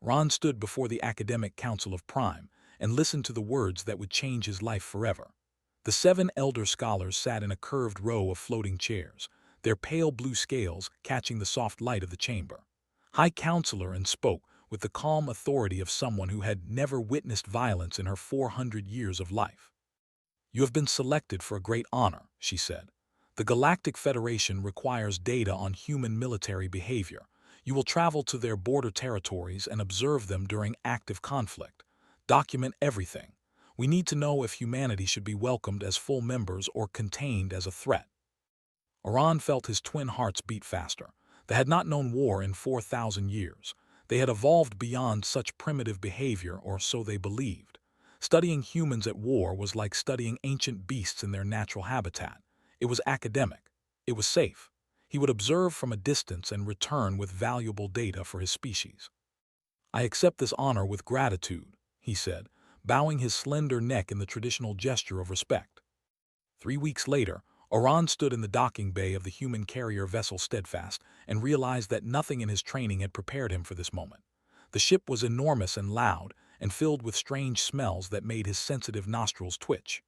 Ron stood before the Academic Council of Prime and listened to the words that would change his life forever. The 7 elder scholars sat in a curved row of floating chairs, their pale blue scales catching the soft light of the chamber. High Counselor and spoke with the calm authority of someone who had never witnessed violence in her 400 years of life. "You have been selected for a great honor," she said. "The Galactic Federation requires data on human military behavior. You will travel to their border territories and observe them during active conflict. Document everything. We need to know if humanity should be welcomed as full members or contained as a threat." Oran felt his twin hearts beat faster. They had not known war in 4,000 years. They had evolved beyond such primitive behavior, or so they believed. Studying humans at war was like studying ancient beasts in their natural habitat. It was academic. It was safe. He would observe from a distance and return with valuable data for his species. "I accept this honor with gratitude," he said, bowing his slender neck in the traditional gesture of respect. 3 weeks later, Oran stood in the docking bay of the human carrier vessel Steadfast and realized that nothing in his training had prepared him for this moment. The ship was enormous and loud, and filled with strange smells that made his sensitive nostrils twitch.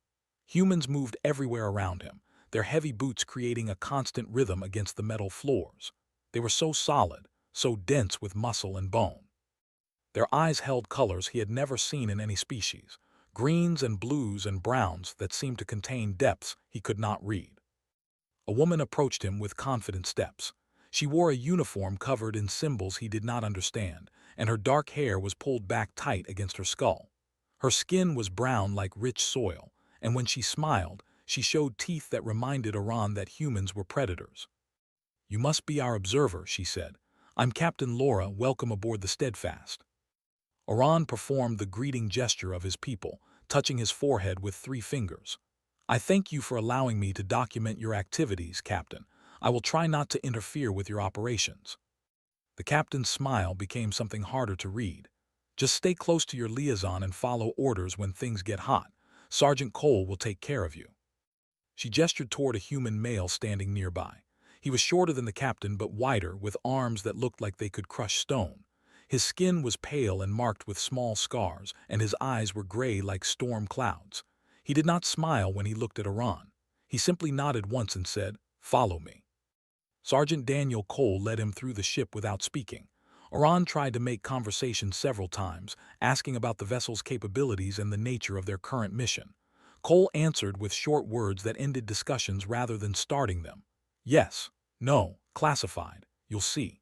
Humans moved everywhere around him, their heavy boots creating a constant rhythm against the metal floors. They were so solid, so dense with muscle and bone. Their eyes held colors he had never seen in any species, greens and blues and browns that seemed to contain depths he could not read. A woman approached him with confident steps. She wore a uniform covered in symbols he did not understand, and her dark hair was pulled back tight against her skull. Her skin was brown like rich soil, and when she smiled, she showed teeth that reminded Oran that humans were predators. "You must be our observer," she said. "I'm Captain Laura, welcome aboard the Steadfast." Oran performed the greeting gesture of his people, touching his forehead with 3 fingers. "I thank you for allowing me to document your activities, Captain. I will try not to interfere with your operations." The captain's smile became something harder to read. "Just stay close to your liaison and follow orders when things get hot. Sergeant Cole will take care of you." She gestured toward a human male standing nearby. He was shorter than the captain but wider, with arms that looked like they could crush stone. His skin was pale and marked with small scars, and his eyes were gray like storm clouds. He did not smile when he looked at Oran. He simply nodded once and said, "Follow me." Sergeant Daniel Cole led him through the ship without speaking. Oran tried to make conversation several times, asking about the vessel's capabilities and the nature of their current mission. Cole answered with short words that ended discussions rather than starting them. "Yes, no, classified, you'll see."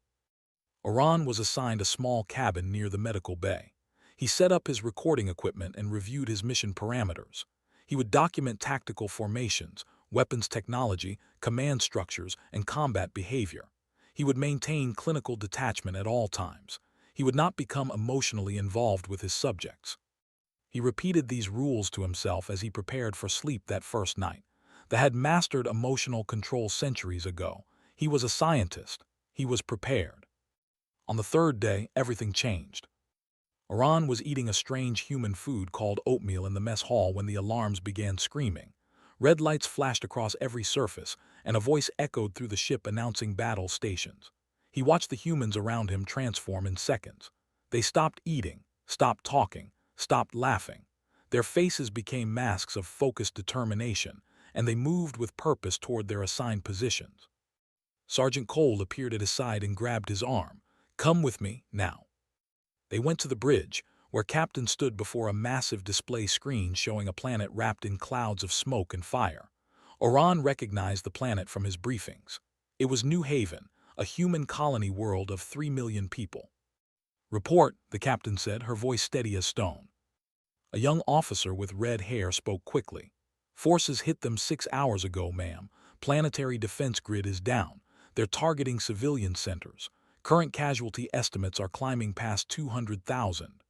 Oran was assigned a small cabin near the medical bay. He set up his recording equipment and reviewed his mission parameters. He would document tactical formations, weapons technology, command structures, and combat behavior. He would maintain clinical detachment at all times. He would not become emotionally involved with his subjects. He repeated these rules to himself as he prepared for sleep that first night. They had mastered emotional control centuries ago. He was a scientist. He was prepared. On the 3rd day, everything changed. Oran was eating a strange human food called oatmeal in the mess hall when the alarms began screaming. Red lights flashed across every surface, and a voice echoed through the ship announcing battle stations. He watched the humans around him transform in seconds. They stopped eating, stopped talking, stopped laughing. Their faces became masks of focused determination, and they moved with purpose toward their assigned positions. Sergeant Cole appeared at his side and grabbed his arm. "Come with me, now." They went to the bridge, where Captain stood before a massive display screen showing a planet wrapped in clouds of smoke and fire. Oran recognized the planet from his briefings. It was New Haven, a human colony world of 3 million people. "Report," the captain said, her voice steady as stone. A young officer with red hair spoke quickly. "Forces hit them 6 hours ago, ma'am. Planetary defense grid is down. They're targeting civilian centers. Current casualty estimates are climbing past 200,000.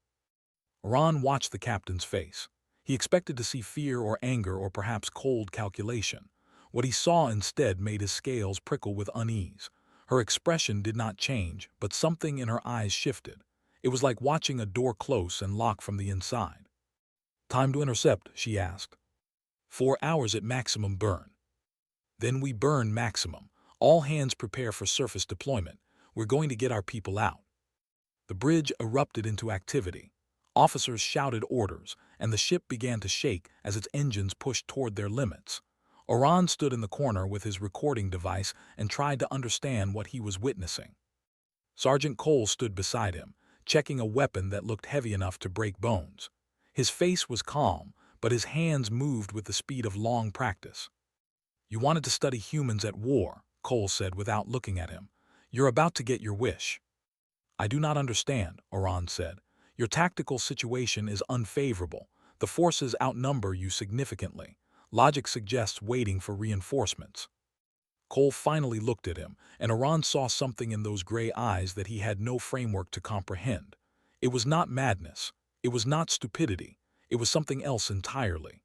Oran watched the captain's face. He expected to see fear or anger or perhaps cold calculation. What he saw instead made his scales prickle with unease. Her expression did not change, but something in her eyes shifted. It was like watching a door close and lock from the inside. "Time to intercept," she asked. 4 hours at maximum burn." "Then we burn maximum. All hands prepare for surface deployment. We're going to get our people out." The bridge erupted into activity. Officers shouted orders, and the ship began to shake as its engines pushed toward their limits. Oran stood in the corner with his recording device and tried to understand what he was witnessing. Sergeant Cole stood beside him, checking a weapon that looked heavy enough to break bones. His face was calm, but his hands moved with the speed of long practice. "You wanted to study humans at war," Cole said without looking at him. "You're about to get your wish." "I do not understand," Oran said. "Your tactical situation is unfavorable. The forces outnumber you significantly. Logic suggests waiting for reinforcements." Cole finally looked at him, and Oran saw something in those gray eyes that he had no framework to comprehend. It was not madness. It was not stupidity. It was something else entirely.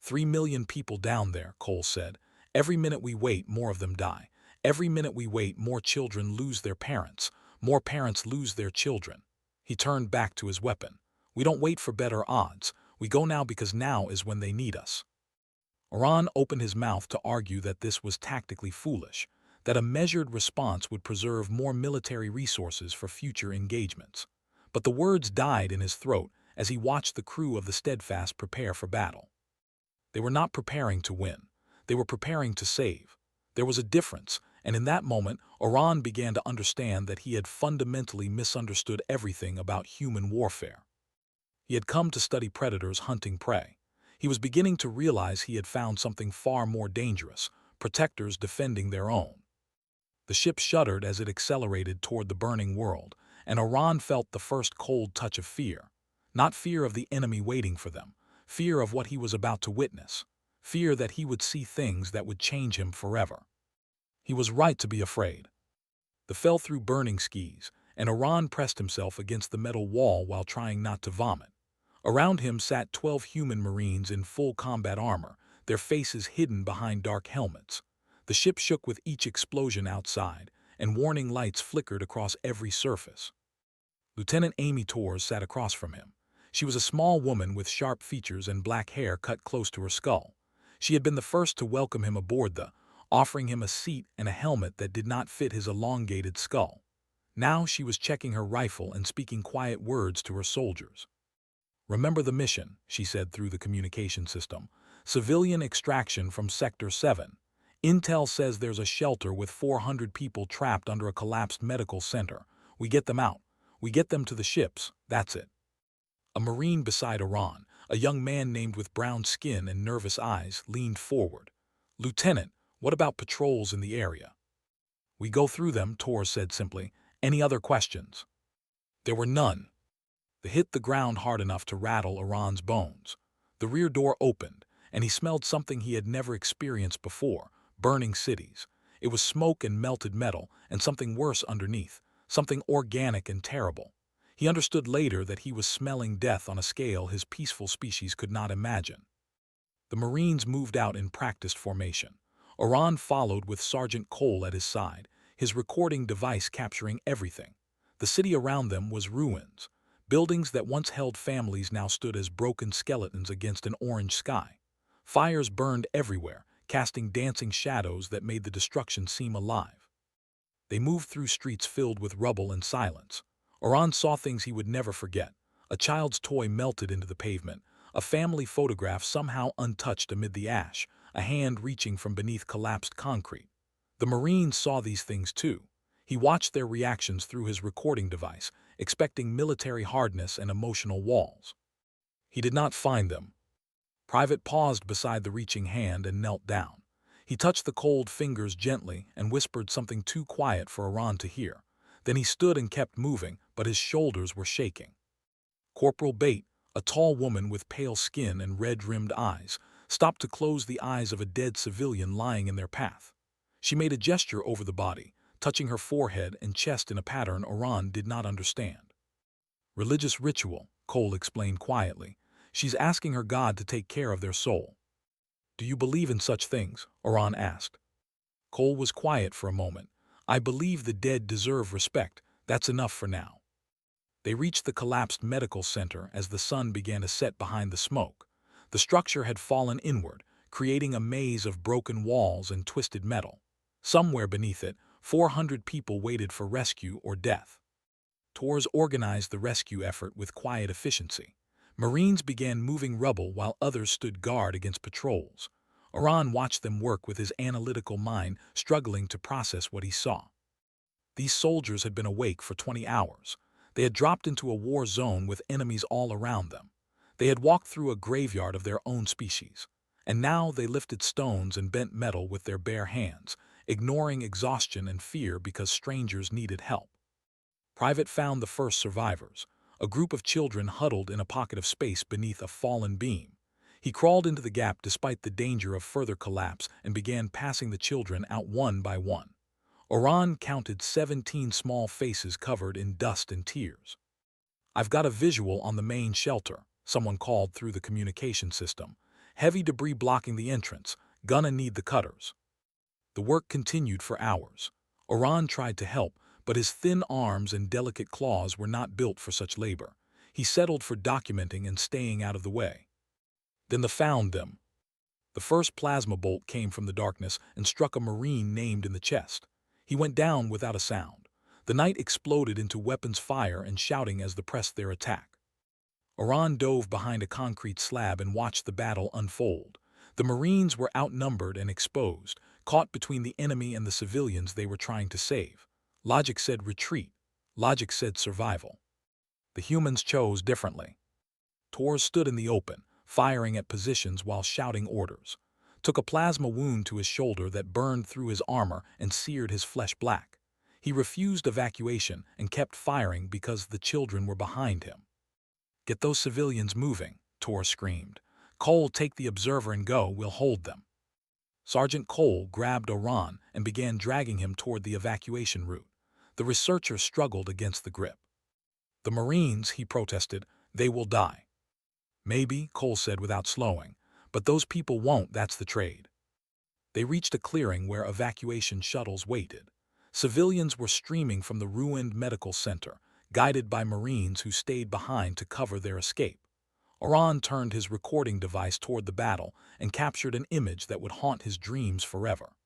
3 million people down there," Cole said. "Every minute we wait, more of them die. Every minute we wait, more children lose their parents. More parents lose their children." He turned back to his weapon. "We don't wait for better odds. We go now because now is when they need us." Oran opened his mouth to argue that this was tactically foolish, that a measured response would preserve more military resources for future engagements. But the words died in his throat as he watched the crew of the Steadfast prepare for battle. They were not preparing to win. They were preparing to save. There was a difference, and in that moment, Oran began to understand that he had fundamentally misunderstood everything about human warfare. He had come to study predators hunting prey. He was beginning to realize he had found something far more dangerous, protectors defending their own. The ship shuddered as it accelerated toward the burning world, and Oran felt the first cold touch of fear. Not fear of the enemy waiting for them, fear of what he was about to witness, fear that he would see things that would change him forever. He was right to be afraid. The fell through burning skis, and Oran pressed himself against the metal wall while trying not to vomit. Around him sat 12 human Marines in full combat armor, their faces hidden behind dark helmets. The ship shook with each explosion outside, and warning lights flickered across every surface. Lieutenant Amy Torres sat across from him. She was a small woman with sharp features and black hair cut close to her skull. She had been the first to welcome him aboard offering him a seat and a helmet that did not fit his elongated skull. Now she was checking her rifle and speaking quiet words to her soldiers. "Remember the mission," she said through the communication system. "Civilian extraction from Sector 7. Intel says there's a shelter with 400 people trapped under a collapsed medical center. We get them out. We get them to the ships. That's it." A Marine beside Oran, a young man named with brown skin and nervous eyes, leaned forward. "Lieutenant, what about patrols in the area?" "We go through them," Torres said simply. "Any other questions?" There were none. They hit the ground hard enough to rattle Oran's bones. The rear door opened, and he smelled something he had never experienced before: burning cities. It was smoke and melted metal, and something worse underneath, something organic and terrible. He understood later that he was smelling death on a scale his peaceful species could not imagine. The Marines moved out in practiced formation. Oran followed with Sergeant Cole at his side, his recording device capturing everything. The city around them was ruins. Buildings that once held families now stood as broken skeletons against an orange sky. Fires burned everywhere, casting dancing shadows that made the destruction seem alive. They moved through streets filled with rubble and silence. Oran saw things he would never forget. A child's toy melted into the pavement, a family photograph somehow untouched amid the ash, a hand reaching from beneath collapsed concrete. The Marines saw these things too. He watched their reactions through his recording device, expecting military hardness and emotional walls. He did not find them. Private paused beside the reaching hand and knelt down. He touched the cold fingers gently and whispered something too quiet for Oran to hear. Then he stood and kept moving, but his shoulders were shaking. Corporal Bate, a tall woman with pale skin and red-rimmed eyes, stopped to close the eyes of a dead civilian lying in their path. She made a gesture over the body, touching her forehead and chest in a pattern Oran did not understand. "Religious ritual," Cole explained quietly. "She's asking her God to take care of their soul." "Do you believe in such things?" Oran asked. Cole was quiet for a moment. "I believe the dead deserve respect. That's enough for now." They reached the collapsed medical center as the sun began to set behind the smoke. The structure had fallen inward, creating a maze of broken walls and twisted metal. Somewhere beneath it, 400 people waited for rescue or death. Tours organized the rescue effort with quiet efficiency. Marines began moving rubble while others stood guard against patrols. Oran watched them work with his analytical mind, struggling to process what he saw. These soldiers had been awake for 20 hours. They had dropped into a war zone with enemies all around them. They had walked through a graveyard of their own species. And now they lifted stones and bent metal with their bare hands, ignoring exhaustion and fear because strangers needed help. Private found the first survivors, a group of children huddled in a pocket of space beneath a fallen beam. He crawled into the gap despite the danger of further collapse and began passing the children out one by one. Oran counted 17 small faces covered in dust and tears. "I've got a visual on the main shelter," someone called through the communication system. "Heavy debris blocking the entrance. Gonna need the cutters." The work continued for hours. Oran tried to help, but his thin arms and delicate claws were not built for such labor. He settled for documenting and staying out of the way. Then they found them. The first plasma bolt came from the darkness and struck a Marine named in the chest. He went down without a sound. The night exploded into weapons fire and shouting as they pressed their attack. Oran dove behind a concrete slab and watched the battle unfold. The Marines were outnumbered and exposed, caught between the enemy and the civilians they were trying to save. Logic said retreat. Logic said survival. The humans chose differently. Tor stood in the open, firing at positions while shouting orders. Took a plasma wound to his shoulder that burned through his armor and seared his flesh black. He refused evacuation and kept firing because the children were behind him. "Get those civilians moving," Tor screamed. "Cole, take the observer and go, we'll hold them." Sergeant Cole grabbed Oran and began dragging him toward the evacuation route. The researcher struggled against the grip. "The Marines," he protested, "they will die." "Maybe," Cole said without slowing, "but those people won't, that's the trade." They reached a clearing where evacuation shuttles waited. Civilians were streaming from the ruined medical center, guided by Marines who stayed behind to cover their escape. Oran turned his recording device toward the battle and captured an image that would haunt his dreams forever.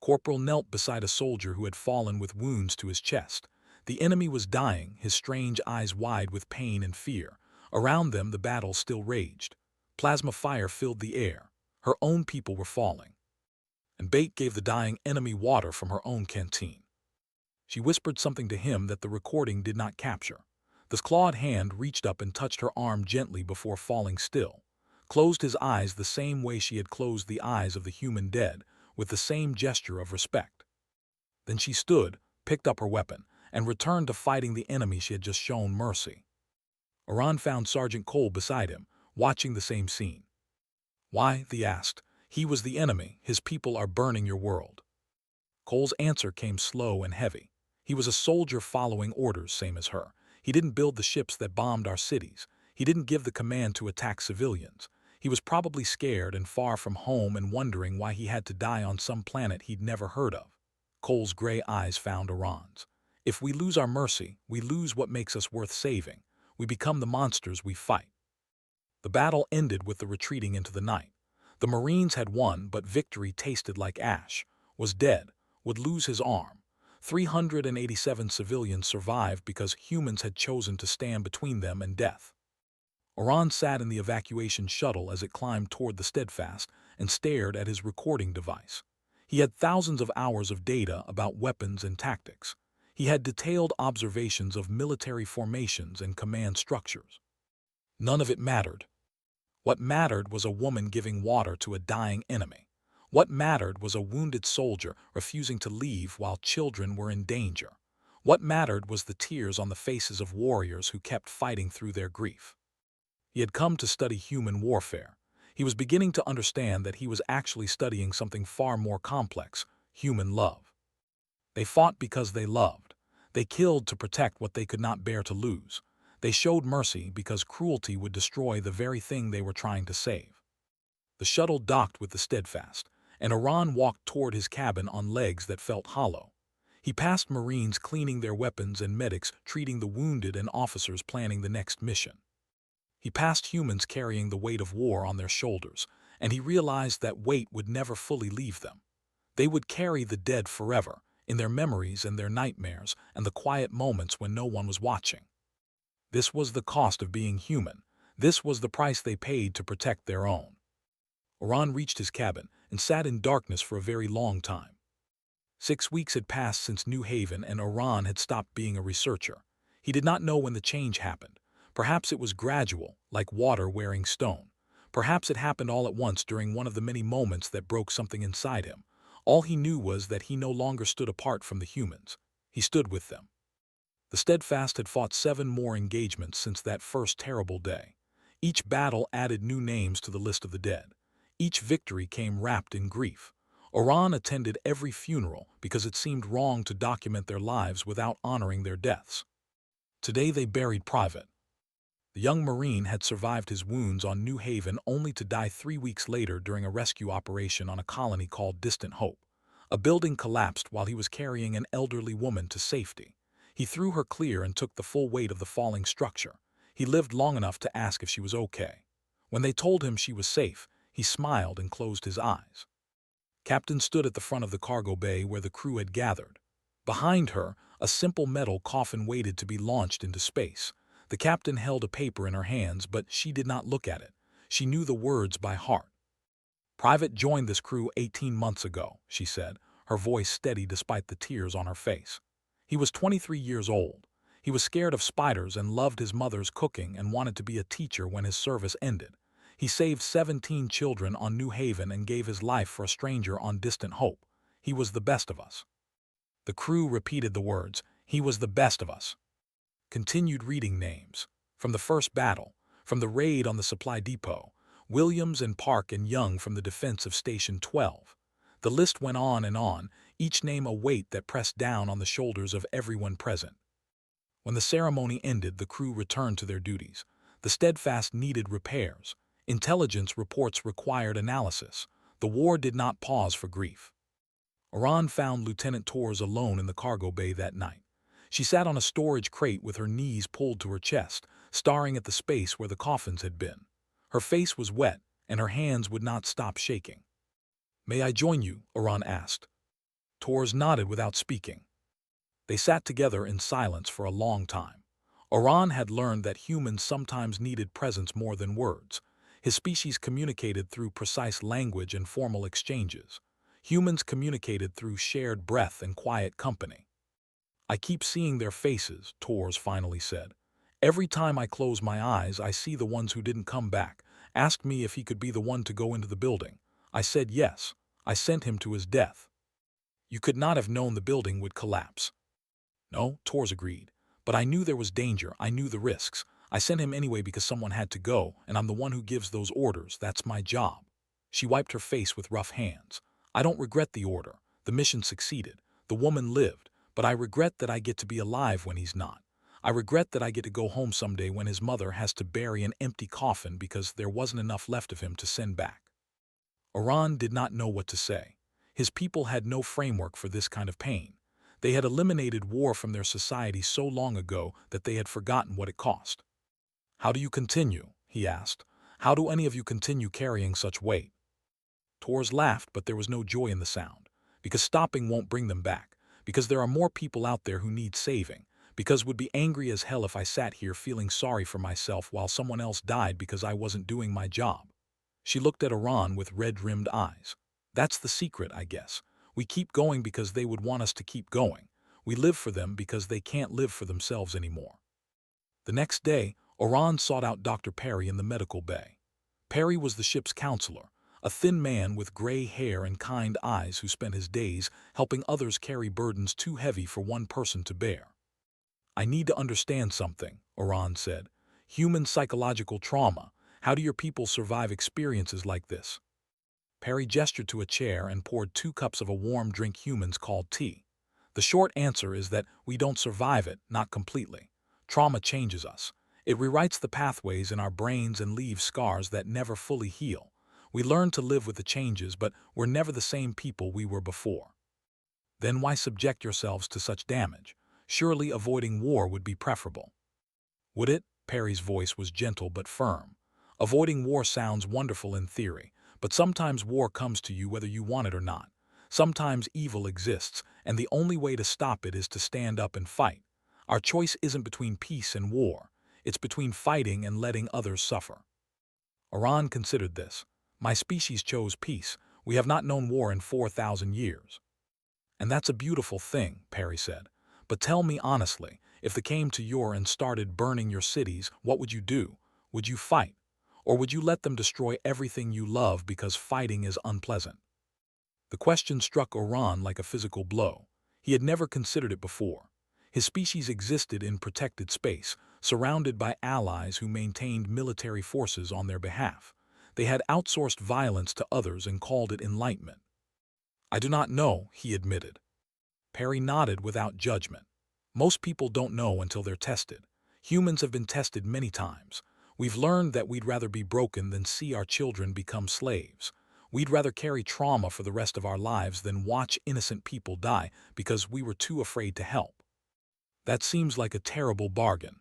Corporal knelt beside a soldier who had fallen with wounds to his chest. The enemy was dying, his strange eyes wide with pain and fear. Around them the battle still raged. Plasma fire filled the air. Her own people were falling. And Bate gave the dying enemy water from her own canteen. She whispered something to him that the recording did not capture. The clawed hand reached up and touched her arm gently before falling still. Closed his eyes the same way she had closed the eyes of the human dead, with the same gesture of respect. Then she stood, picked up her weapon, and returned to fighting the enemy she had just shown mercy. Oran found Sergeant Cole beside him, watching the same scene. "Why?" they asked. "He was the enemy. His people are burning your world." Cole's answer came slow and heavy. He was a soldier following orders, same as her. He didn't build the ships that bombed our cities. He didn't give the command to attack civilians. He was probably scared and far from home and wondering why he had to die on some planet he'd never heard of. Cole's gray eyes found Oran's. "If we lose our mercy, we lose what makes us worth saving. We become the monsters we fight." The battle ended with the retreating into the night. The Marines had won, but victory tasted like ash. Was dead, would lose his arm. 387 civilians survived because humans had chosen to stand between them and death. Oran sat in the evacuation shuttle as it climbed toward the Steadfast and stared at his recording device. He had thousands of hours of data about weapons and tactics. He had detailed observations of military formations and command structures. None of it mattered. What mattered was a woman giving water to a dying enemy. What mattered was a wounded soldier refusing to leave while children were in danger. What mattered was the tears on the faces of warriors who kept fighting through their grief. He had come to study human warfare. He was beginning to understand that he was actually studying something far more complex: human love. They fought because they loved. They killed to protect what they could not bear to lose. They showed mercy because cruelty would destroy the very thing they were trying to save. The shuttle docked with the Steadfast, and Oran walked toward his cabin on legs that felt hollow. He passed Marines cleaning their weapons and medics treating the wounded and officers planning the next mission. He passed humans carrying the weight of war on their shoulders, and he realized that weight would never fully leave them. They would carry the dead forever, in their memories and their nightmares and the quiet moments when no one was watching. This was the cost of being human. This was the price they paid to protect their own. Oran reached his cabin and sat in darkness for a very long time. 6 weeks had passed since New Haven and Oran had stopped being a researcher. He did not know when the change happened. Perhaps it was gradual, like water wearing stone. Perhaps it happened all at once during one of the many moments that broke something inside him. All he knew was that he no longer stood apart from the humans. He stood with them. The Steadfast had fought 7 more engagements since that first terrible day. Each battle added new names to the list of the dead. Each victory came wrapped in grief. Oran attended every funeral because it seemed wrong to document their lives without honoring their deaths. Today they buried Private. The young Marine had survived his wounds on New Haven only to die 3 weeks later during a rescue operation on a colony called Distant Hope. A building collapsed while he was carrying an elderly woman to safety. He threw her clear and took the full weight of the falling structure. He lived long enough to ask if she was okay. When they told him she was safe, he smiled and closed his eyes. Captain stood at the front of the cargo bay where the crew had gathered. Behind her, a simple metal coffin waited to be launched into space. The captain held a paper in her hands, but she did not look at it. She knew the words by heart. "Private joined this crew 18 months ago," she said, her voice steady despite the tears on her face. He was 23 years old. He was scared of spiders and loved his mother's cooking and wanted to be a teacher when his service ended. He saved 17 children on New Haven and gave his life for a stranger on Distant Hope. He was the best of us. The crew repeated the words, "He was the best of us." Continued reading names. From the first battle, from the raid on the supply depot, Williams and Park and Young from the defense of Station 12. The list went on and on, each name a weight that pressed down on the shoulders of everyone present. When the ceremony ended, the crew returned to their duties. The Steadfast needed repairs. Intelligence reports required analysis. The war did not pause for grief. Oran found Lieutenant Torres alone in the cargo bay that night. She sat on a storage crate with her knees pulled to her chest, staring at the space where the coffins had been. Her face was wet, and her hands would not stop shaking. "May I join you?" Oran asked. Torres nodded without speaking. They sat together in silence for a long time. Oran had learned that humans sometimes needed presence more than words. His species communicated through precise language and formal exchanges. Humans communicated through shared breath and quiet company. "I keep seeing their faces," Torres finally said. "Every time I close my eyes, I see the ones who didn't come back. Asked me if he could be the one to go into the building. I said yes. I sent him to his death." "You could not have known the building would collapse." "No," Torres agreed. "But I knew there was danger. I knew the risks. I sent him anyway because someone had to go, and I'm the one who gives those orders. That's my job." She wiped her face with rough hands. "I don't regret the order. The mission succeeded. The woman lived. But I regret that I get to be alive when he's not. I regret that I get to go home someday when his mother has to bury an empty coffin because there wasn't enough left of him to send back." Oran did not know what to say. His people had no framework for this kind of pain. They had eliminated war from their society so long ago that they had forgotten what it cost. "How do you continue?" he asked. "How do any of you continue carrying such weight?" Torres laughed, but there was no joy in the sound. "Because stopping won't bring them back. Because there are more people out there who need saving. Because would be angry as hell if I sat here feeling sorry for myself while someone else died because I wasn't doing my job." She looked at Oran with red-rimmed eyes. "That's the secret, I guess. We keep going because they would want us to keep going. We live for them because they can't live for themselves anymore." The next day, Oran sought out Dr. Perry in the medical bay. Perry was the ship's counselor, a thin man with gray hair and kind eyes who spent his days helping others carry burdens too heavy for one person to bear. "I need to understand something," Oran said. "Human psychological trauma. How do your people survive experiences like this?" Perry gestured to a chair and poured 2 cups of a warm drink humans called tea. "The short answer is that we don't survive it, not completely. Trauma changes us. It rewrites the pathways in our brains and leaves scars that never fully heal. We learn to live with the changes, but we're never the same people we were before." "Then why subject yourselves to such damage? Surely avoiding war would be preferable." "Would it?" Perry's voice was gentle but firm. "Avoiding war sounds wonderful in theory, but sometimes war comes to you whether you want it or not. Sometimes evil exists, and the only way to stop it is to stand up and fight. Our choice isn't between peace and war. It's between fighting and letting others suffer. Oran considered this. My species chose peace. We have not known war in 4,000 years. And that's a beautiful thing, Perry said. But tell me honestly, if they came to your and started burning your cities, what would you do? Would you fight? Or would you let them destroy everything you love because fighting is unpleasant? The question struck Oran like a physical blow. He had never considered it before. His species existed in protected space, surrounded by allies who maintained military forces on their behalf. They had outsourced violence to others and called it enlightenment. I do not know, he admitted. Perry nodded without judgment. Most people don't know until they're tested. Humans have been tested many times. We've learned that we'd rather be broken than see our children become slaves. We'd rather carry trauma for the rest of our lives than watch innocent people die because we were too afraid to help. That seems like a terrible bargain.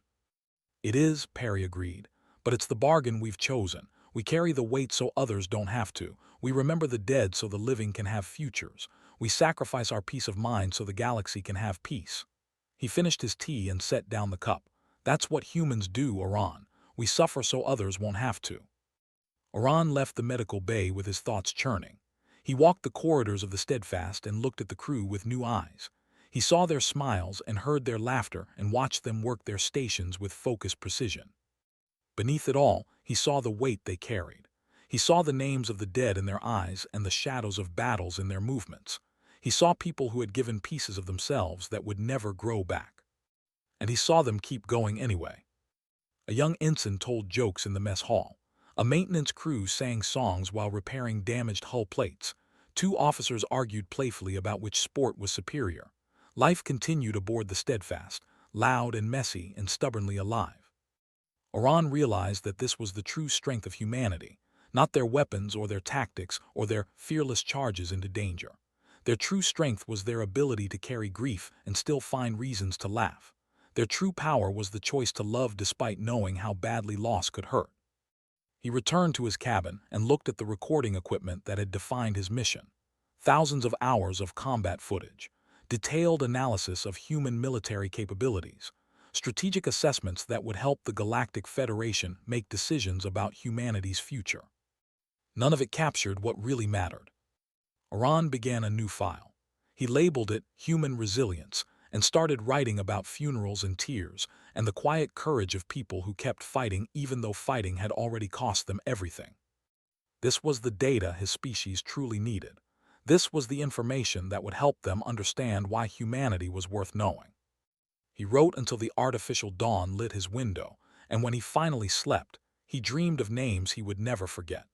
It is, Perry agreed, but it's the bargain we've chosen. We carry the weight so others don't have to. We remember the dead so the living can have futures. We sacrifice our peace of mind so the galaxy can have peace. He finished his tea and set down the cup. That's what humans do, Oran. We suffer so others won't have to. Oran left the medical bay with his thoughts churning. He walked the corridors of the Steadfast and looked at the crew with new eyes. He saw their smiles and heard their laughter and watched them work their stations with focused precision. Beneath it all, he saw the weight they carried. He saw the names of the dead in their eyes and the shadows of battles in their movements. He saw people who had given pieces of themselves that would never grow back. And he saw them keep going anyway. A young ensign told jokes in the mess hall. A maintenance crew sang songs while repairing damaged hull plates. Two officers argued playfully about which sport was superior. Life continued aboard the Steadfast, loud and messy and stubbornly alive. Oran realized that this was the true strength of humanity, not their weapons or their tactics or their fearless charges into danger. Their true strength was their ability to carry grief and still find reasons to laugh. Their true power was the choice to love despite knowing how badly loss could hurt. He returned to his cabin and looked at the recording equipment that had defined his mission. Thousands of hours of combat footage, detailed analysis of human military capabilities, strategic assessments that would help the Galactic Federation make decisions about humanity's future. None of it captured what really mattered. Oran began a new file. He labeled it Human Resilience and started writing about funerals and tears and the quiet courage of people who kept fighting even though fighting had already cost them everything. This was the data his species truly needed. This was the information that would help them understand why humanity was worth knowing. He wrote until the artificial dawn lit his window, and when he finally slept, he dreamed of names he would never forget.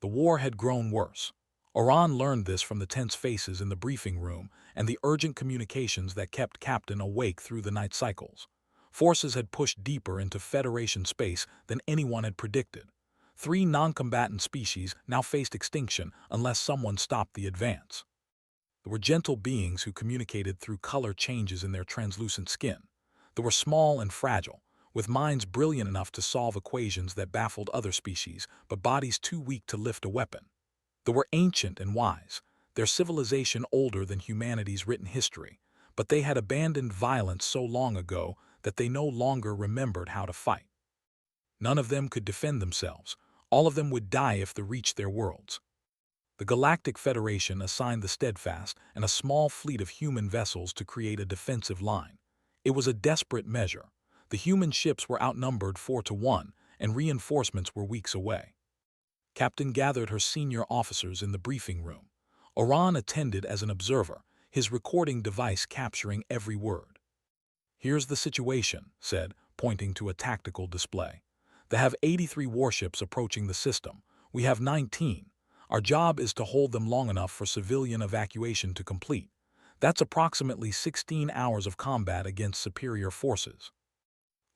The war had grown worse. Oran learned this from the tense faces in the briefing room and the urgent communications that kept Captain awake through the night cycles. Forces had pushed deeper into Federation space than anyone had predicted. 3 non-combatant species now faced extinction unless someone stopped the advance. There were gentle beings who communicated through color changes in their translucent skin. They were small and fragile, with minds brilliant enough to solve equations that baffled other species, but bodies too weak to lift a weapon. They were ancient and wise, their civilization older than humanity's written history, but they had abandoned violence so long ago that they no longer remembered how to fight. None of them could defend themselves. All of them would die if they reached their worlds. The Galactic Federation assigned the Steadfast and a small fleet of human vessels to create a defensive line. It was a desperate measure. The human ships were outnumbered 4-1, and reinforcements were weeks away. Captain gathered her senior officers in the briefing room. Oran attended as an observer, his recording device capturing every word. "Here's the situation," said, pointing to a tactical display. "They have 83 warships approaching the system. We have 19. Our job is to hold them long enough for civilian evacuation to complete. That's approximately 16 hours of combat against superior forces."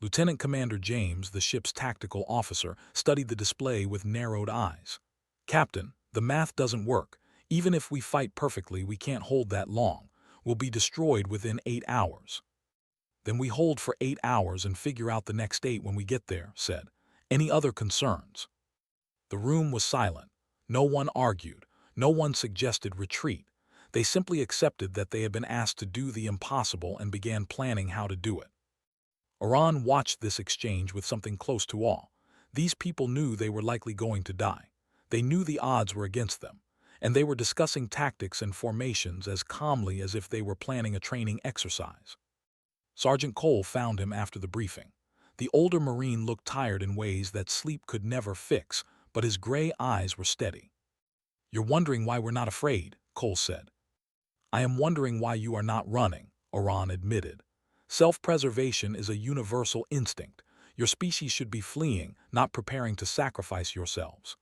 Lieutenant Commander James, the ship's tactical officer, studied the display with narrowed eyes. "Captain, the math doesn't work. Even if we fight perfectly, we can't hold that long. We'll be destroyed within 8 hours. "Then we hold for 8 hours and figure out the next 8 when we get there," said. "Any other concerns?" The room was silent. No one argued. No one suggested retreat. They simply accepted that they had been asked to do the impossible and began planning how to do it. Oran watched this exchange with something close to awe. These people knew they were likely going to die. They knew the odds were against them, and they were discussing tactics and formations as calmly as if they were planning a training exercise. Sergeant Cole found him after the briefing. The older Marine looked tired in ways that sleep could never fix, but his gray eyes were steady. "You're wondering why we're not afraid," Cole said. "I am wondering why you are not running," Oran admitted. "Self-preservation is a universal instinct. Your species should be fleeing, not preparing to sacrifice yourselves."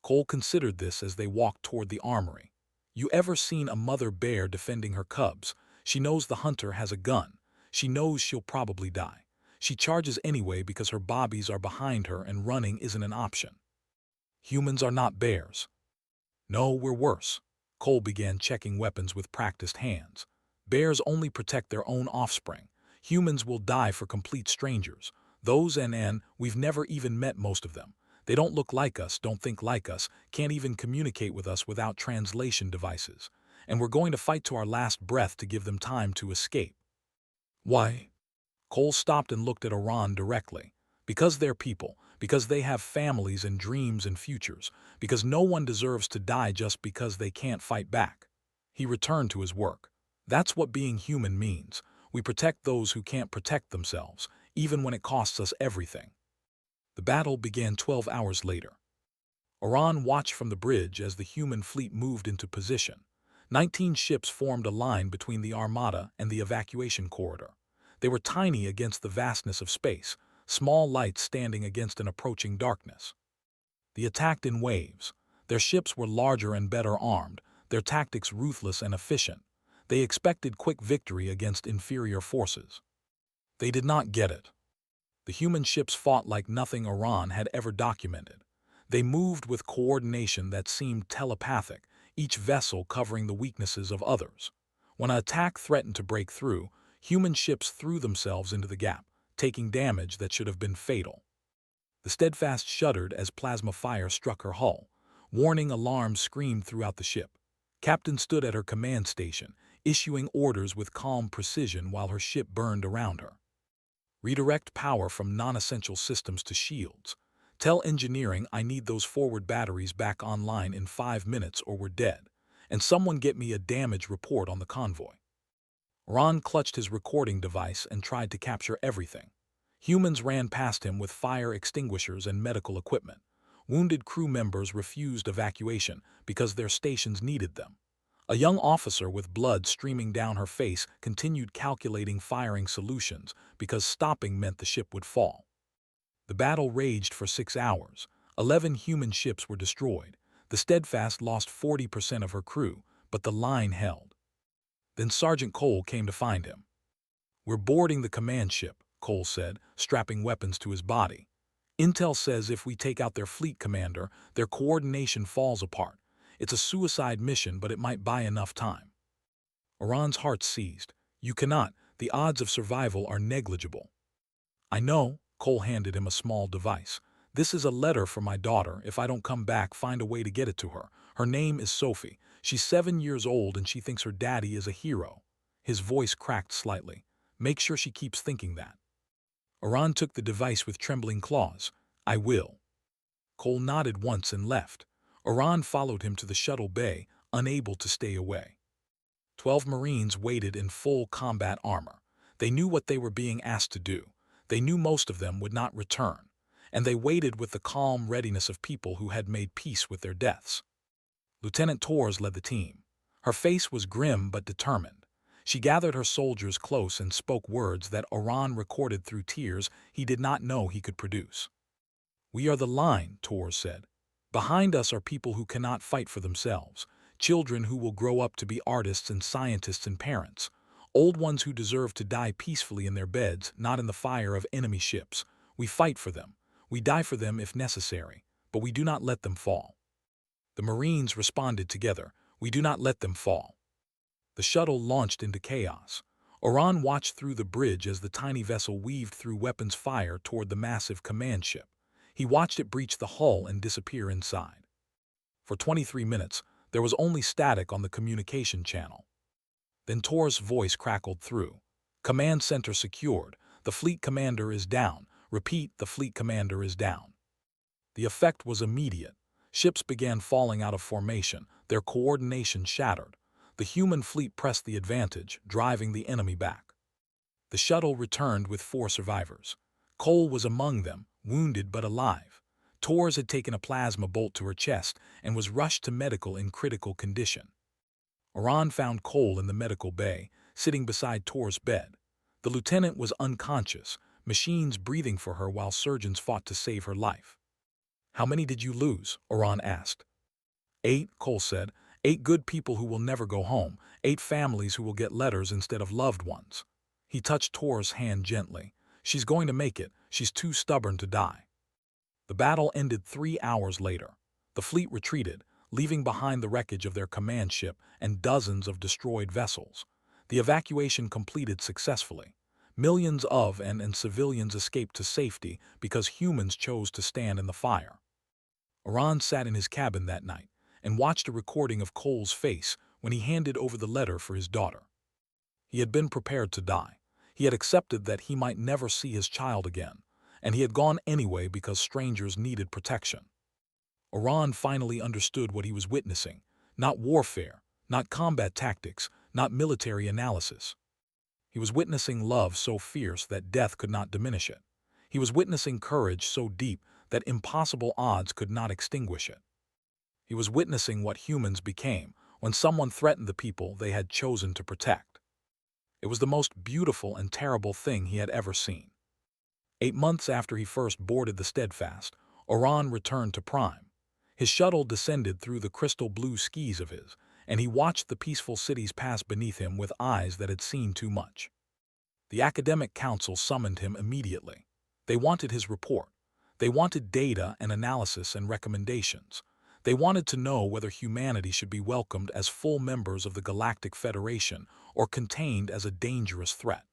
Cole considered this as they walked toward the armory. "You ever seen a mother bear defending her cubs? She knows the hunter has a gun. She knows she'll probably die. She charges anyway because her bobbies are behind her and running isn't an option. Humans are not bears." "No, we're worse." Cole began checking weapons with practiced hands. "Bears only protect their own offspring. Humans will die for complete strangers. Those and we've never even met most of them. They don't look like us, don't think like us, can't even communicate with us without translation devices. And we're going to fight to our last breath to give them time to escape." "Why?" Cole stopped and looked at Oran directly. "Because they're people, because they have families and dreams and futures, because no one deserves to die just because they can't fight back." He returned to his work. "That's what being human means. We protect those who can't protect themselves, even when it costs us everything." The battle began 12 hours later. Oran watched from the bridge as the human fleet moved into position. 19 ships formed a line between the armada and the evacuation corridor. They were tiny against the vastness of space, small lights standing against an approaching darkness. They attacked in waves. Their ships were larger and better armed, their tactics ruthless and efficient. They expected quick victory against inferior forces. They did not get it. The human ships fought like nothing Oran had ever documented. They moved with coordination that seemed telepathic, each vessel covering the weaknesses of others. When an attack threatened to break through, human ships threw themselves into the gap, taking damage that should have been fatal. The Steadfast shuddered as plasma fire struck her hull. Warning alarms screamed throughout the ship. Captain stood at her command station, issuing orders with calm precision while her ship burned around her. "Redirect power from non-essential systems to shields. Tell engineering I need those forward batteries back online in 5 minutes or we're dead. And someone get me a damage report on the convoy." Ron clutched his recording device and tried to capture everything. Humans ran past him with fire extinguishers and medical equipment. Wounded crew members refused evacuation because their stations needed them. A young officer with blood streaming down her face continued calculating firing solutions because stopping meant the ship would fall. The battle raged for 6 hours. 11 human ships were destroyed. The Steadfast lost 40% of her crew, but the line held. Then Sergeant Cole came to find him. "We're boarding the command ship," Cole said, strapping weapons to his body. "Intel says if we take out their fleet commander, their coordination falls apart. It's a suicide mission, but it might buy enough time." Oran's heart seized. "You cannot. The odds of survival are negligible." "I know." Cole handed him a small device. "This is a letter for my daughter. If I don't come back, find a way to get it to her. Her name is Sophie. She's 7 years old and she thinks her daddy is a hero." His voice cracked slightly. "Make sure she keeps thinking that." Oran took the device with trembling claws. "I will." Cole nodded once and left. Oran followed him to the shuttle bay, unable to stay away. 12 Marines waited in full combat armor. They knew what they were being asked to do. They knew most of them would not return, and they waited with the calm readiness of people who had made peace with their deaths. Lieutenant Torres led the team. Her face was grim but determined. She gathered her soldiers close and spoke words that Oran recorded through tears he did not know he could produce. "We are the line," Torres said. "Behind us are people who cannot fight for themselves, children who will grow up to be artists and scientists and parents, old ones who deserve to die peacefully in their beds, not in the fire of enemy ships. We fight for them. We die for them if necessary, but we do not let them fall." The Marines responded together. "We do not let them fall." The shuttle launched into chaos. Oran watched through the bridge as the tiny vessel weaved through weapons fire toward the massive command ship. He watched it breach the hull and disappear inside. For 23 minutes, There was only static on the communication channel. Then Tor's voice crackled through. Command center secured. The fleet commander is down. Repeat, the fleet commander is down. The effect was immediate. Ships began falling out of formation, their coordination shattered. The human fleet pressed the advantage, driving the enemy back. The shuttle returned with 4 survivors. Cole was among them, wounded but alive. Tors had taken a plasma bolt to her chest and was rushed to medical in critical condition. Oran found Cole in the medical bay, sitting beside Tor's bed. The lieutenant was unconscious, machines breathing for her while surgeons fought to save her life. "How many did you lose?" Oran asked. 8, Cole said. 8 good people who will never go home. 8 families who will get letters instead of loved ones. He touched Tor's hand gently. "She's going to make it. She's too stubborn to die." The battle ended 3 hours later. The fleet retreated, leaving behind the wreckage of their command ship and dozens of destroyed vessels. The evacuation completed successfully. Millions of and civilians escaped to safety because humans chose to stand in the fire. Oran sat in his cabin that night and watched a recording of Cole's face when he handed over the letter for his daughter. He had been prepared to die. He had accepted that he might never see his child again, and he had gone anyway because strangers needed protection. Oran finally understood what he was witnessing: not warfare, not combat tactics, not military analysis. He was witnessing love so fierce that death could not diminish it. He was witnessing courage so deep that impossible odds could not extinguish it. He was witnessing what humans became when someone threatened the people they had chosen to protect. It was the most beautiful and terrible thing he had ever seen. 8 months after he first boarded the Steadfast, Oran returned to Prime. His shuttle descended through the crystal blue skies of his, and he watched the peaceful cities pass beneath him with eyes that had seen too much. The Academic Council summoned him immediately. They wanted his report. They wanted data and analysis and recommendations. They wanted to know whether humanity should be welcomed as full members of the Galactic Federation or contained as a dangerous threat.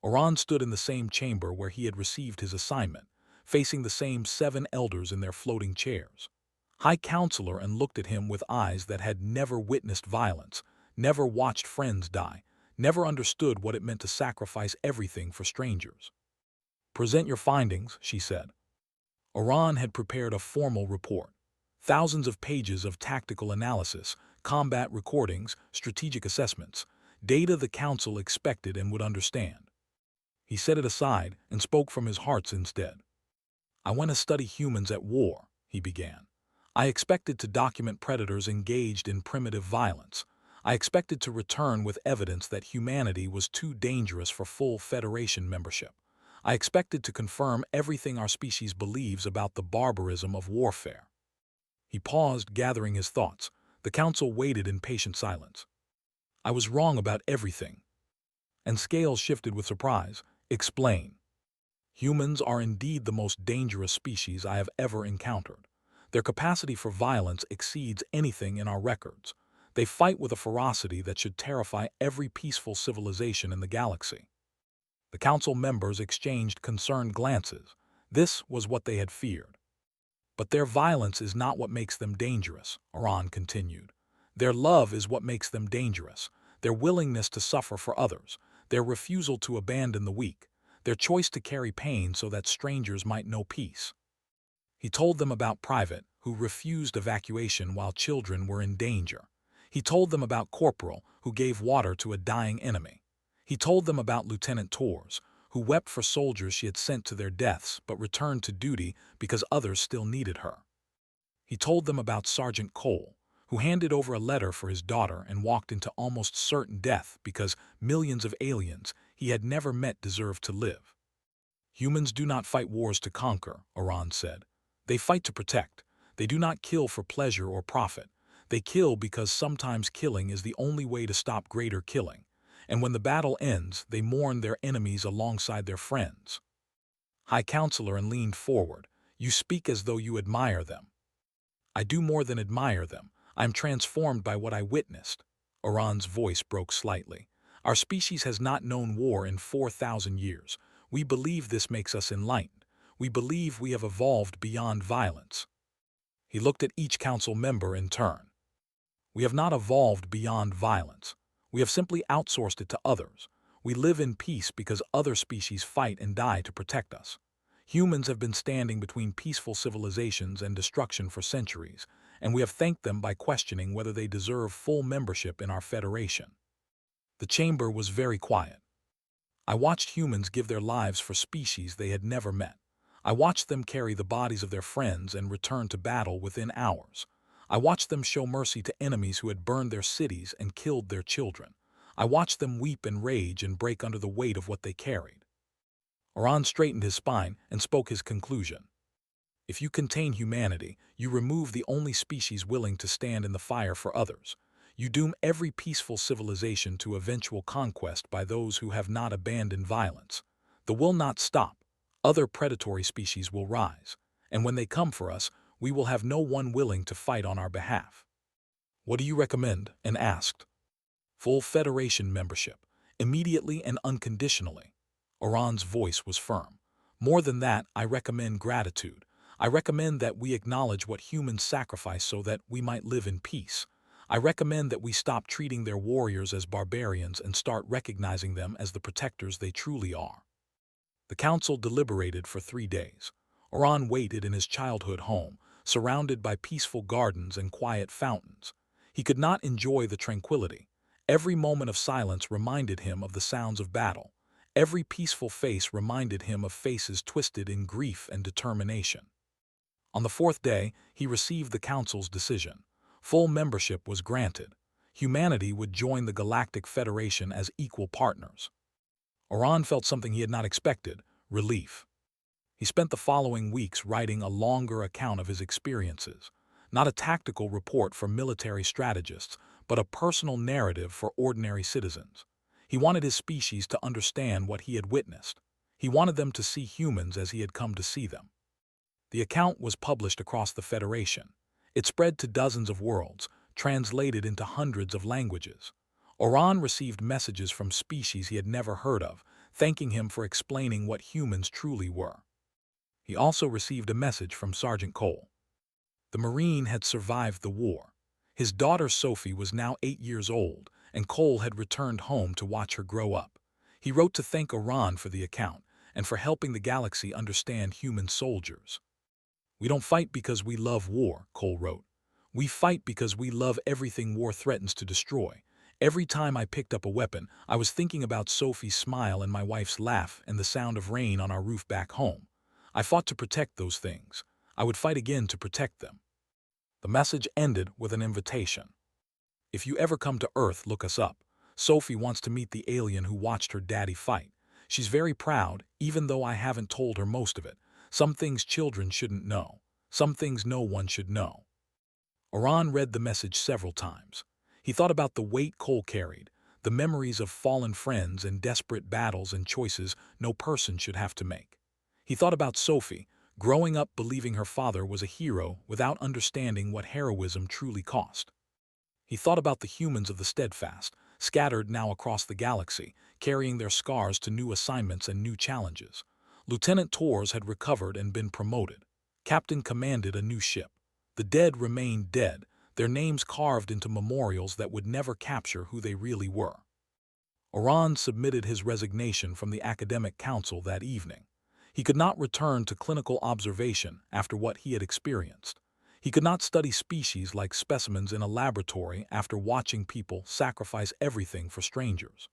Oran stood in the same chamber where he had received his assignment, facing the same 7 elders in their floating chairs. High Counselor and looked at him with eyes that had never witnessed violence, never watched friends die, never understood what it meant to sacrifice everything for strangers. "Present your findings," she said. Oran had prepared a formal report. Thousands of pages of tactical analysis, combat recordings, strategic assessments, data the Council expected and would understand. He set it aside and spoke from his heart instead. "I want to study humans at war," he began. "I expected to document predators engaged in primitive violence. I expected to return with evidence that humanity was too dangerous for full Federation membership. I expected to confirm everything our species believes about the barbarism of warfare." He paused, gathering his thoughts. The Council waited in patient silence. "I was wrong about everything." And scales shifted with surprise. "Explain." "Humans are indeed the most dangerous species I have ever encountered. Their capacity for violence exceeds anything in our records. They fight with a ferocity that should terrify every peaceful civilization in the galaxy." The Council members exchanged concerned glances. This was what they had feared. "But their violence is not what makes them dangerous," Oran continued. "Their love is what makes them dangerous. Their willingness to suffer for others, their refusal to abandon the weak, their choice to carry pain so that strangers might know peace." He told them about Private, who refused evacuation while children were in danger. He told them about Corporal, who gave water to a dying enemy. He told them about Lieutenant Tors, who wept for soldiers she had sent to their deaths but returned to duty because others still needed her. He told them about Sergeant Cole, who handed over a letter for his daughter and walked into almost certain death because millions of aliens he had never met deserved to live. "Humans do not fight wars to conquer," Oran said. "They fight to protect. They do not kill for pleasure or profit. They kill because sometimes killing is the only way to stop greater killing. And when the battle ends, they mourn their enemies alongside their friends." High Counselor and leaned forward. "You speak as though you admire them." "I do more than admire them. I am transformed by what I witnessed." Oran's voice broke slightly. "Our species has not known war in 4,000 years. We believe this makes us enlightened. We believe we have evolved beyond violence." He looked at each council member in turn. We have not evolved beyond violence. We have simply outsourced it to others. We live in peace because other species fight and die to protect us. Humans have been standing between peaceful civilizations and destruction for centuries, and we have thanked them by questioning whether they deserve full membership in our federation. The chamber was very quiet. I watched humans give their lives for species they had never met. I watched them carry the bodies of their friends and return to battle within hours. I watched them show mercy to enemies who had burned their cities and killed their children. I watched them weep and rage and break under the weight of what they carried. Oran straightened his spine and spoke his conclusion. If you contain humanity, you remove the only species willing to stand in the fire for others. You doom every peaceful civilization to eventual conquest by those who have not abandoned violence. The will not stop. Other predatory species will rise, and when they come for us, we will have no one willing to fight on our behalf. What do you recommend? And asked. Full Federation membership, immediately and unconditionally. Oran's voice was firm. More than that, I recommend gratitude. I recommend that we acknowledge what humans sacrifice so that we might live in peace. I recommend that we stop treating their warriors as barbarians and start recognizing them as the protectors they truly are. The council deliberated for 3 days. Oran waited in his childhood home, surrounded by peaceful gardens and quiet fountains. He could not enjoy the tranquility. Every moment of silence reminded him of the sounds of battle. Every peaceful face reminded him of faces twisted in grief and determination. On the 4th day, he received the council's decision. Full membership was granted. Humanity would join the Galactic Federation as equal partners. Oran felt something he had not expected: relief. He spent the following weeks writing a longer account of his experiences, not a tactical report for military strategists, but a personal narrative for ordinary citizens. He wanted his species to understand what he had witnessed. He wanted them to see humans as he had come to see them. The account was published across the Federation. It spread to dozens of worlds, translated into hundreds of languages. Oran received messages from species he had never heard of, thanking him for explaining what humans truly were. He also received a message from Sergeant Cole. The Marine had survived the war. His daughter Sophie was now 8 years old, and Cole had returned home to watch her grow up. He wrote to thank Oran for the account and for helping the galaxy understand human soldiers. "We don't fight because we love war," Cole wrote. "We fight because we love everything war threatens to destroy. Every time I picked up a weapon, I was thinking about Sophie's smile and my wife's laugh and the sound of rain on our roof back home. I fought to protect those things. I would fight again to protect them." The message ended with an invitation. "If you ever come to Earth, look us up. Sophie wants to meet the alien who watched her daddy fight. She's very proud, even though I haven't told her most of it. Some things children shouldn't know. Some things no one should know." Oran read the message several times. He thought about the weight Cole carried, the memories of fallen friends and desperate battles and choices no person should have to make. He thought about Sophie, growing up believing her father was a hero without understanding what heroism truly cost. He thought about the humans of the Steadfast, scattered now across the galaxy, carrying their scars to new assignments and new challenges. Lieutenant Torres had recovered and been promoted. Captain commanded a new ship. The dead remained dead, their names carved into memorials that would never capture who they really were. Oran submitted his resignation from the Academic Council that evening. He could not return to clinical observation after what he had experienced. He could not study species like specimens in a laboratory after watching people sacrifice everything for strangers.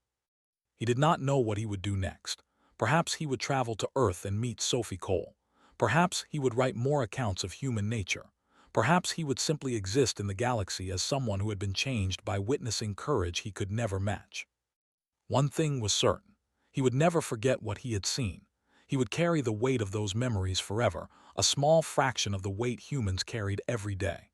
He did not know what he would do next. Perhaps he would travel to Earth and meet Sophie Cole. Perhaps he would write more accounts of human nature. Perhaps he would simply exist in the galaxy as someone who had been changed by witnessing courage he could never match. One thing was certain: he would never forget what he had seen. He would carry the weight of those memories forever, a small fraction of the weight humans carried every day.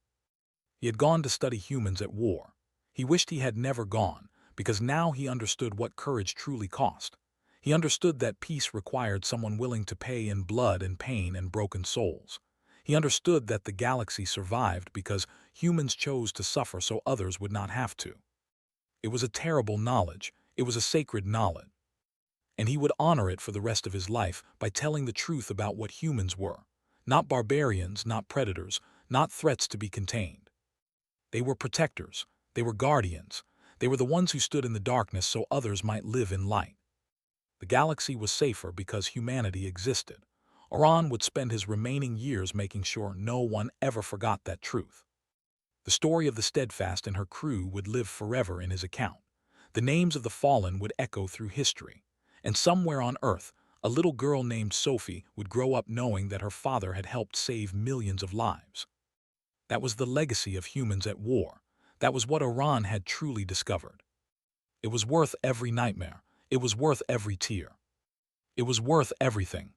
He had gone to study humans at war. He wished he had never gone, because now he understood what courage truly cost. He understood that peace required someone willing to pay in blood and pain and broken souls. He understood that the galaxy survived because humans chose to suffer so others would not have to. It was a terrible knowledge. It was a sacred knowledge. And he would honor it for the rest of his life by telling the truth about what humans were. Not barbarians, not predators, not threats to be contained. They were protectors, They were guardians. They were the ones who stood in the darkness so others might live in light. The galaxy was safer because humanity existed. Oran would spend his remaining years making sure no one ever forgot that truth. The story of the Steadfast and her crew would live forever in his account. The names of the fallen would echo through history. And somewhere on Earth, a little girl named Sophie would grow up knowing that her father had helped save millions of lives. That was the legacy of humans at war. That was what Oran had truly discovered. It was worth every nightmare. It was worth every tear. It was worth everything.